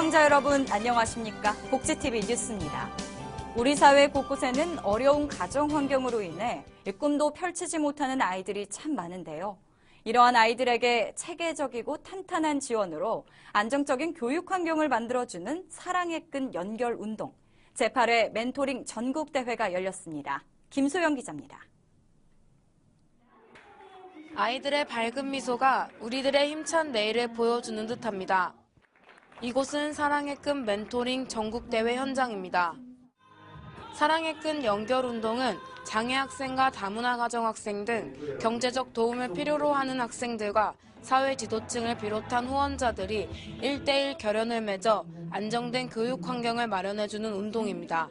시청자 여러분 안녕하십니까? 복지TV 뉴스입니다. 우리 사회 곳곳에는 어려운 가정 환경으로 인해 꿈도 펼치지 못하는 아이들이 참 많은데요. 이러한 아이들에게 체계적이고 탄탄한 지원으로 안정적인 교육 환경을 만들어주는 사랑의 끈 연결 운동, 제8회 멘토링 전국대회가 열렸습니다. 김소영 기자입니다. 아이들의 밝은 미소가 우리들의 힘찬 내일을 보여주는 듯합니다. 이곳은 사랑의 끈 멘토링 전국대회 현장입니다. 사랑의 끈 연결운동은 장애 학생과 다문화 가정 학생 등 경제적 도움을 필요로 하는 학생들과 사회 지도층을 비롯한 후원자들이 1대1 결연을 맺어 안정된 교육 환경을 마련해주는 운동입니다.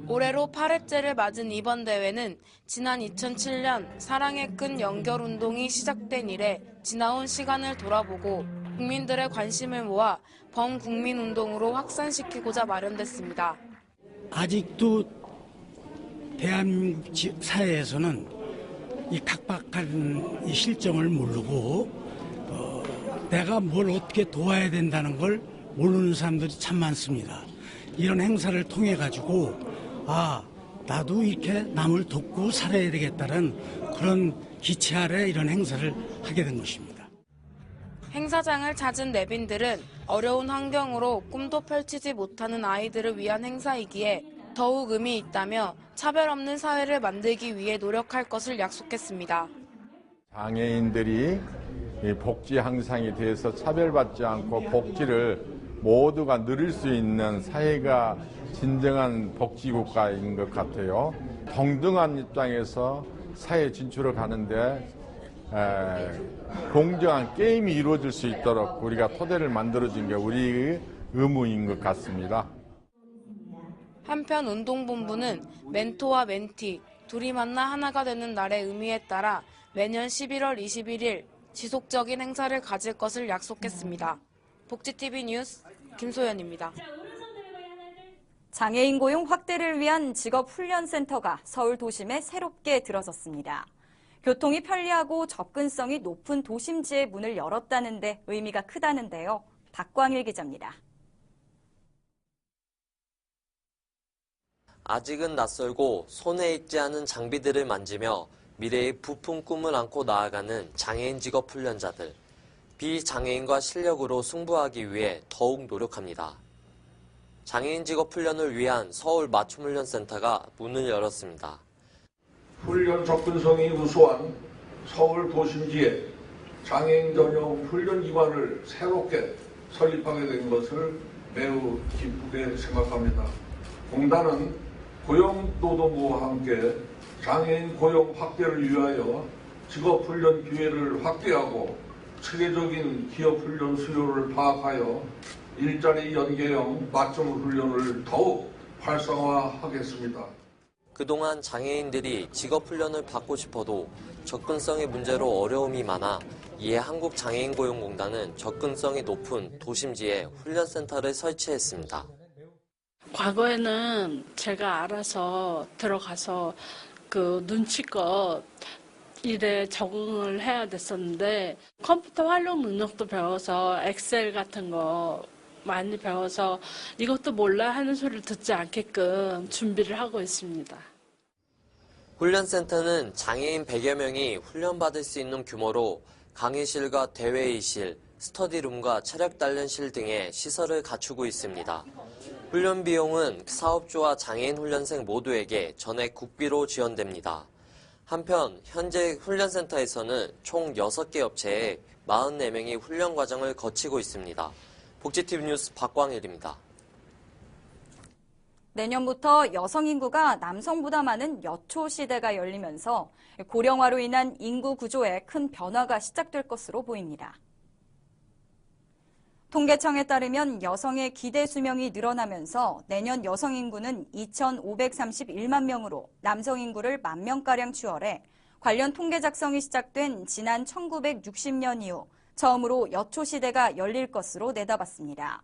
올해로 8회째를 맞은 이번 대회는 지난 2007년 사랑의 끈 연결운동이 시작된 이래 지나온 시간을 돌아보고 국민들의 관심을 모아 범국민운동으로 확산시키고자 마련됐습니다. 아직도 대한민국 사회에서는 이 각박한 이 실정을 모르고 내가 뭘 어떻게 도와야 된다는 걸 모르는 사람들이 참 많습니다. 이런 행사를 통해 가지고 나도 이렇게 남을 돕고 살아야 되겠다는 그런 기치 아래 이런 행사를 하게 된 것입니다. 행사장을 찾은 내빈들은 어려운 환경으로 꿈도 펼치지 못하는 아이들을 위한 행사이기에 더욱 의미 있다며 차별 없는 사회를 만들기 위해 노력할 것을 약속했습니다. 장애인들이 복지 향상에 대해서 차별받지 않고 복지를 모두가 누릴 수 있는 사회가 진정한 복지국가인 것 같아요. 동등한 입장에서 사회 진출을 가는데 공정한 게임이 이루어질 수 있도록 우리가 토대를 만들어준 게 우리의 의무인 것 같습니다. 한편 운동본부는 멘토와 멘티, 둘이 만나 하나가 되는 날의 의미에 따라 매년 11월 21일 지속적인 행사를 가질 것을 약속했습니다. 복지TV 뉴스 김소연입니다. 장애인 고용 확대를 위한 직업훈련센터가 서울 도심에 새롭게 들어섰습니다. 교통이 편리하고 접근성이 높은 도심지에 문을 열었다는 데 의미가 크다는데요. 박광일 기자입니다. 아직은 낯설고 손에 익지 않은 장비들을 만지며 미래의 부푼 꿈을 안고 나아가는 장애인 직업 훈련자들. 비장애인과 실력으로 승부하기 위해 더욱 노력합니다. 장애인 직업 훈련을 위한 서울 맞춤훈련센터가 문을 열었습니다. 훈련 접근성이 우수한 서울 도심지에 장애인 전용 훈련 기관을 새롭게 설립하게 된 것을 매우 기쁘게 생각합니다. 공단은 고용노동부와 함께 장애인 고용 확대를 위하여 직업훈련 기회를 확대하고 체계적인 기업훈련 수요를 파악하여 일자리 연계형 맞춤 훈련을 더욱 활성화하겠습니다. 그동안 장애인들이 직업훈련을 받고 싶어도 접근성의 문제로 어려움이 많아 이에 한국장애인고용공단은 접근성이 높은 도심지에 훈련센터를 설치했습니다. 과거에는 제가 알아서 들어가서 눈치껏 일에 적응을 해야 됐었는데 컴퓨터 활용 능력도 배워서 엑셀 같은 거 많이 배워서 이것도 몰라 하는 소리를 듣지 않게끔 준비를 하고 있습니다. 훈련센터는 장애인 100여 명이 훈련받을 수 있는 규모로 강의실과 대회의실, 스터디룸과 체력 단련실 등의 시설을 갖추고 있습니다. 훈련 비용은 사업주와 장애인 훈련생 모두에게 전액 국비로 지원됩니다. 한편 현재 훈련센터에서는 총 6개 업체에 44명이 훈련 과정을 거치고 있습니다. 복지TV 뉴스 박광일입니다. 내년부터 여성 인구가 남성보다 많은 여초 시대가 열리면서 고령화로 인한 인구 구조에 큰 변화가 시작될 것으로 보입니다. 통계청에 따르면 여성의 기대 수명이 늘어나면서 내년 여성 인구는 2,531만 명으로 남성 인구를 10,000명가량 추월해 관련 통계 작성이 시작된 지난 1960년 이후 처음으로 여초 시대가 열릴 것으로 내다봤습니다.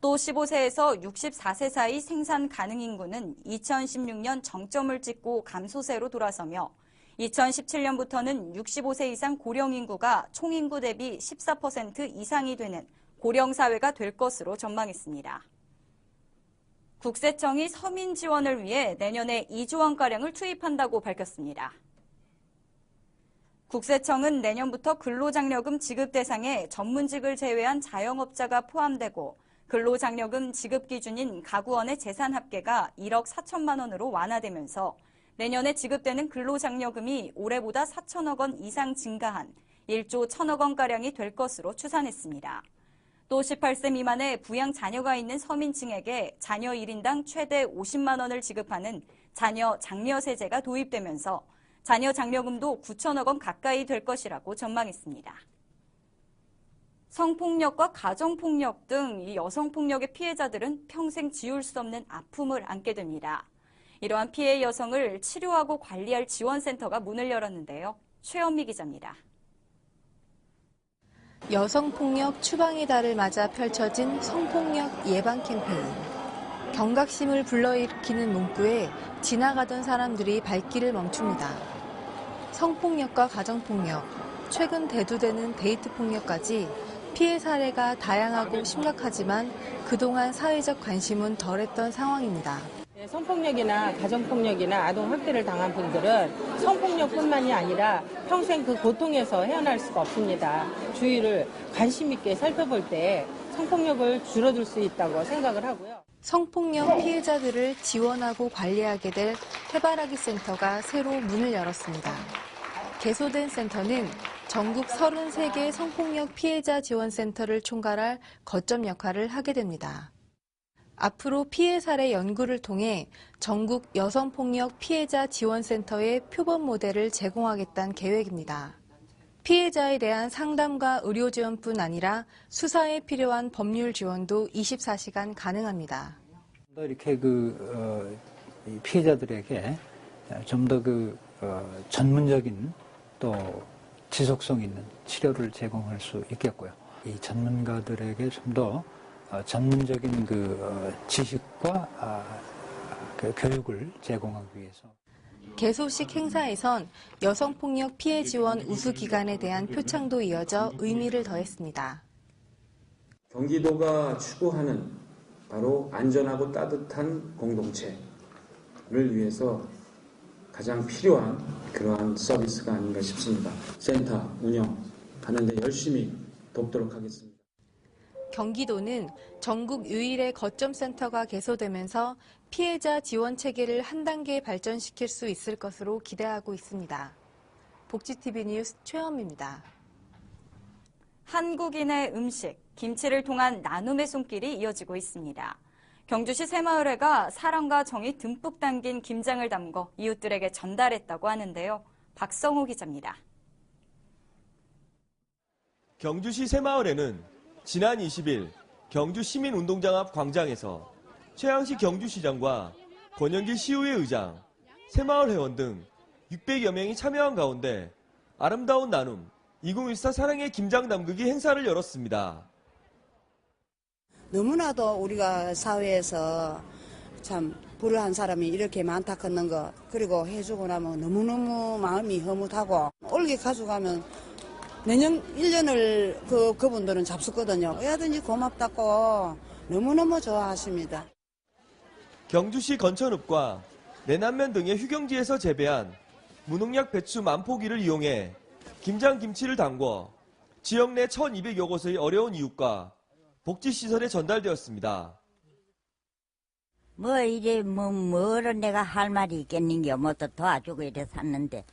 또 15세에서 64세 사이 생산 가능 인구는 2016년 정점을 찍고 감소세로 돌아서며 2017년부터는 65세 이상 고령 인구가 총 인구 대비 14% 이상이 되는 고령사회가 될 것으로 전망했습니다. 국세청이 서민 지원을 위해 내년에 2조 원가량을 투입한다고 밝혔습니다. 국세청은 내년부터 근로장려금 지급 대상에 전문직을 제외한 자영업자가 포함되고 근로장려금 지급 기준인 가구원의 재산 합계가 1억 4천만 원으로 완화되면서 내년에 지급되는 근로장려금이 올해보다 4천억 원 이상 증가한 1조 1천억 원가량이 될 것으로 추산했습니다. 또 18세 미만의 부양 자녀가 있는 서민층에게 자녀 1인당 최대 50만 원을 지급하는 자녀 장려세제가 도입되면서 자녀 장려금도 9천억 원 가까이 될 것이라고 전망했습니다. 성폭력과 가정폭력 등 이 여성폭력의 피해자들은 평생 지울 수 없는 아픔을 안게 됩니다. 이러한 피해 여성을 치료하고 관리할 지원센터가 문을 열었는데요. 최현미 기자입니다. 여성폭력 추방의 달을 맞아 펼쳐진 성폭력 예방 캠페인. 경각심을 불러일으키는 문구에 지나가던 사람들이 발길을 멈춥니다. 성폭력과 가정폭력, 최근 대두되는 데이트폭력까지 피해 사례가 다양하고 심각하지만 그동안 사회적 관심은 덜했던 상황입니다. 성폭력이나 가정폭력이나 아동학대를 당한 분들은 성폭력뿐만이 아니라 평생 그 고통에서 헤어날 수가 없습니다. 주위를 관심 있게 살펴볼 때 성폭력을 줄여줄 수 있다고 생각을 하고요. 성폭력 피해자들을 지원하고 관리하게 될 해바라기 센터가 새로 문을 열었습니다. 개소된 센터는 전국 33개 성폭력 피해자 지원센터를 총괄할 거점 역할을 하게 됩니다. 앞으로 피해 사례 연구를 통해 전국 여성폭력 피해자 지원센터의 표본 모델을 제공하겠다는 계획입니다. 피해자에 대한 상담과 의료 지원뿐 아니라 수사에 필요한 법률 지원도 24시간 가능합니다. 이렇게 피해자들에게 좀 더 전문적인 또 지속성 있는 치료를 제공할 수 있겠고요. 이 전문가들에게 좀 더 전문적인 지식과 교육을 제공하기 위해서. 개소식 행사에선 여성폭력 피해 지원 우수기관에 대한 표창도 이어져 의미를 더했습니다. 경기도가 추구하는 바로 안전하고 따뜻한 공동체를 위해서 가장 필요한 그러한 서비스가 아닌가 싶습니다. 센터 운영하는 데 열심히 돕도록 하겠습니다. 경기도는 전국 유일의 거점센터가 개소되면서 피해자 지원 체계를 한 단계 발전시킬 수 있을 것으로 기대하고 있습니다. 복지TV 뉴스 최현미입니다. 한국인의 음식, 김치를 통한 나눔의 손길이 이어지고 있습니다. 경주시 새마을회가 사랑과 정이 듬뿍 담긴 김장을 담궈 이웃들에게 전달했다고 하는데요. 박성호 기자입니다. 경주시 새마을회는 지난 20일 경주시민운동장 앞 광장에서 최양식 경주시장과 권영길 시의회 의장, 새마을 회원 등 600여 명이 참여한 가운데 아름다운 나눔 2014 사랑의 김장 담그기 행사를 열었습니다. 너무나도 우리가 사회에서 참 불우한 사람이 이렇게 많다 컸는 거, 그리고 해주고 나면 너무너무 마음이 흐뭇하고 올게 가져가면 내년 1년을 그분들은 잡수거든요. 얼마든지 고맙다고 너무너무 좋아하십니다. 경주시 건천읍과 내남면 등의 휴경지에서 재배한 무농약 배추 만포기를 이용해 김장김치를 담궈 지역 내 1,200여 곳의 어려운 이웃과 복지시설에 전달되었습니다. 뭐를 내가 할 말이 있겠는겨. 뭐 또 도와주고 이래 샀는데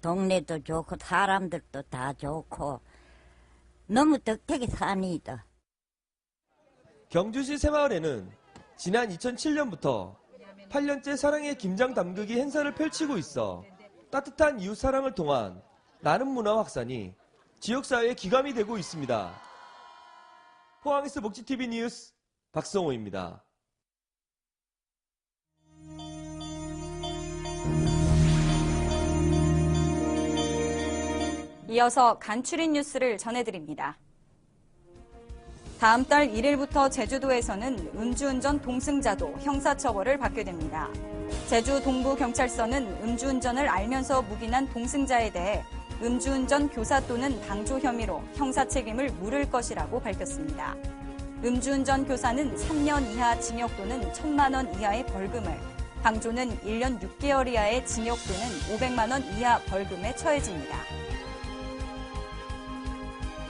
동네도 좋고 사람들도 다 좋고 너무 덕택이 사니이다. 경주시 새마을에는 지난 2007년부터 8년째 사랑의 김장 담그기 행사를 펼치고 있어 따뜻한 이웃 사랑을 통한 나눔 문화 확산이 지역사회에 기감이 되고 있습니다. 포항에서 복지TV 뉴스 박성호입니다. 이어서 간추린 뉴스를 전해드립니다. 다음 달 1일부터 제주도에서는 음주운전 동승자도 형사처벌을 받게 됩니다. 제주 동부경찰서는 음주운전을 알면서 묵인한 동승자에 대해 음주운전 교사 또는 방조 혐의로 형사 책임을 물을 것이라고 밝혔습니다. 음주운전 교사는 3년 이하 징역 또는 1,000만 원 이하의 벌금을, 방조는 1년 6개월 이하의 징역 또는 500만 원 이하 벌금에 처해집니다.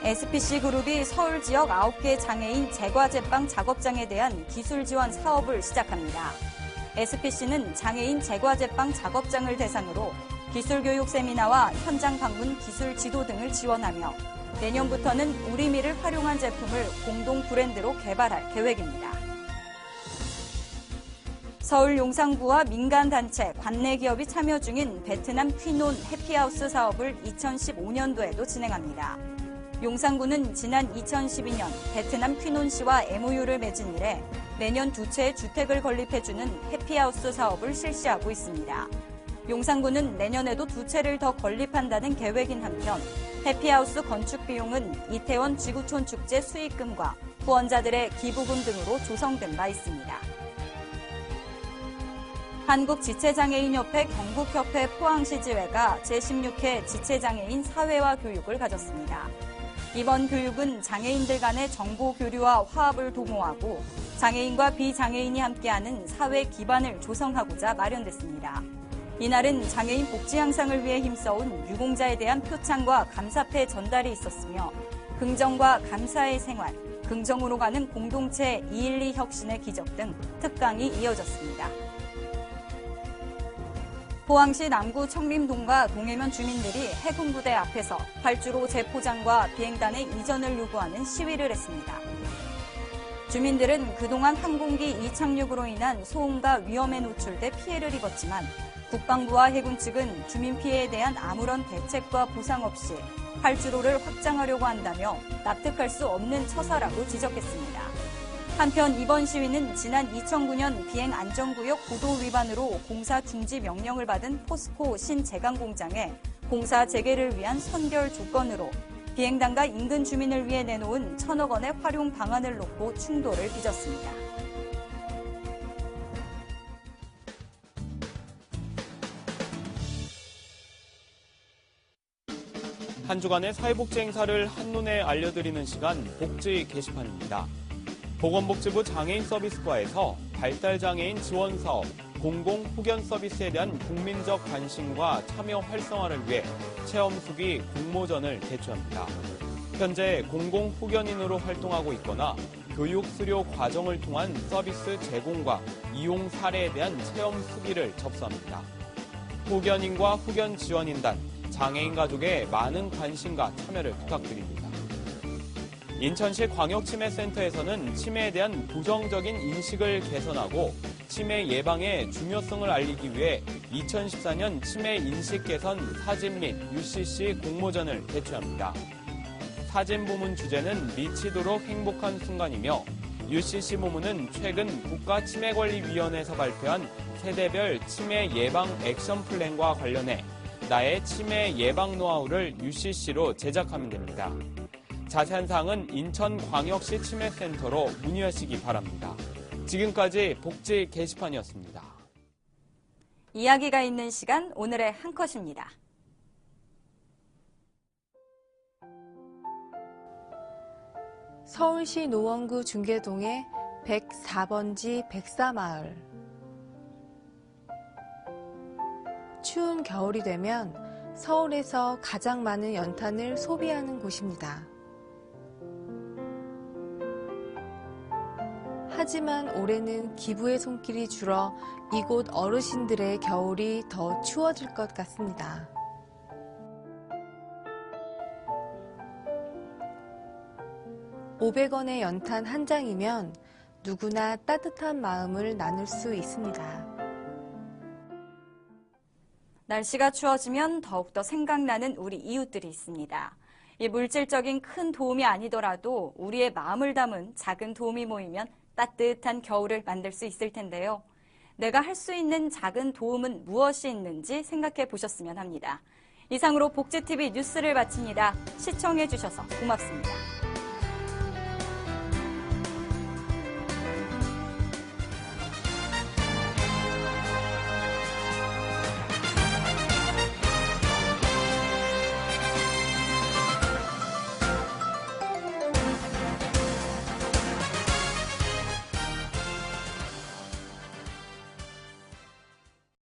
SPC그룹이 서울 지역 9개 장애인 제과제빵 작업장에 대한 기술 지원 사업을 시작합니다. SPC는 장애인 제과제빵 작업장을 대상으로 기술교육 세미나와 현장 방문 기술 지도 등을 지원하며 내년부터는 우리미를 활용한 제품을 공동 브랜드로 개발할 계획입니다. 서울 용산구와 민간단체, 관내 기업이 참여 중인 베트남 퀴논 해피하우스 사업을 2015년도에도 진행합니다. 용산구는 지난 2012년 베트남 퀴논시와 MOU를 맺은 이래 매년 2채의 주택을 건립해주는 해피하우스 사업을 실시하고 있습니다. 용산구는 내년에도 2채를 더 건립한다는 계획인 한편 해피하우스 건축 비용은 이태원 지구촌 축제 수익금과 후원자들의 기부금 등으로 조성된 바 있습니다. 한국지체장애인협회 경북협회 포항시 지회가 제16회 지체장애인 사회화 교육을 가졌습니다. 이번 교육은 장애인들 간의 정보 교류와 화합을 도모하고 장애인과 비장애인이 함께하는 사회 기반을 조성하고자 마련됐습니다. 이날은 장애인 복지 향상을 위해 힘써온 유공자에 대한 표창과 감사패 전달이 있었으며 긍정과 감사의 생활, 긍정으로 가는 공동체 212 혁신의 기적 등 특강이 이어졌습니다. 포항시 남구 청림동과 동해면 주민들이 해군부대 앞에서 활주로 재포장과 비행단의 이전을 요구하는 시위를 했습니다. 주민들은 그동안 항공기 이착륙으로 인한 소음과 위험에 노출돼 피해를 입었지만 국방부와 해군 측은 주민 피해에 대한 아무런 대책과 보상 없이 활주로를 확장하려고 한다며 납득할 수 없는 처사라고 지적했습니다. 한편 이번 시위는 지난 2009년 비행안전구역 고도 위반으로 공사 중지 명령을 받은 포스코 신제강공장에 공사 재개를 위한 선결 조건으로 비행단과 인근 주민을 위해 내놓은 1,000억 원의 활용 방안을 놓고 충돌을 빚었습니다. 한 주간의 사회복지 행사를 한눈에 알려드리는 시간 복지 게시판입니다. 보건복지부 장애인 서비스과에서 발달장애인 지원사업, 공공후견 서비스에 대한 국민적 관심과 참여 활성화를 위해 체험수기 공모전을 개최합니다. 현재 공공후견인으로 활동하고 있거나 교육 수료 과정을 통한 서비스 제공과 이용 사례에 대한 체험수기를 접수합니다. 후견인과 후견 지원인단, 장애인 가족의 많은 관심과 참여를 부탁드립니다. 인천시 광역치매센터에서는 치매에 대한 부정적인 인식을 개선하고 치매 예방의 중요성을 알리기 위해 2014년 치매 인식 개선 사진 및 UCC 공모전을 개최합니다. 사진 부문 주제는 미치도록 행복한 순간이며 UCC 부문은 최근 국가치매관리위원회에서 발표한 세대별 치매 예방 액션 플랜과 관련해 나의 치매 예방 노하우를 UCC로 제작하면 됩니다. 자세한 사항은 인천광역시 치매센터로 문의하시기 바랍니다. 지금까지 복지 게시판이었습니다. 이야기가 있는 시간 오늘의 한 컷입니다. 서울시 노원구 중계동의 104번지 백사마을. 추운 겨울이 되면 서울에서 가장 많은 연탄을 소비하는 곳입니다. 하지만 올해는 기부의 손길이 줄어 이곳 어르신들의 겨울이 더 추워질 것 같습니다. $500원의 연탄 한 장이면 누구나 따뜻한 마음을 나눌 수 있습니다. 날씨가 추워지면 더욱더 생각나는 우리 이웃들이 있습니다. 이 물질적인 큰 도움이 아니더라도 우리의 마음을 담은 작은 도움이 모이면 따뜻한 겨울을 만들 수 있을 텐데요. 내가 할 수 있는 작은 도움은 무엇이 있는지 생각해 보셨으면 합니다. 이상으로 복지TV 뉴스를 마칩니다. 시청해 주셔서 고맙습니다.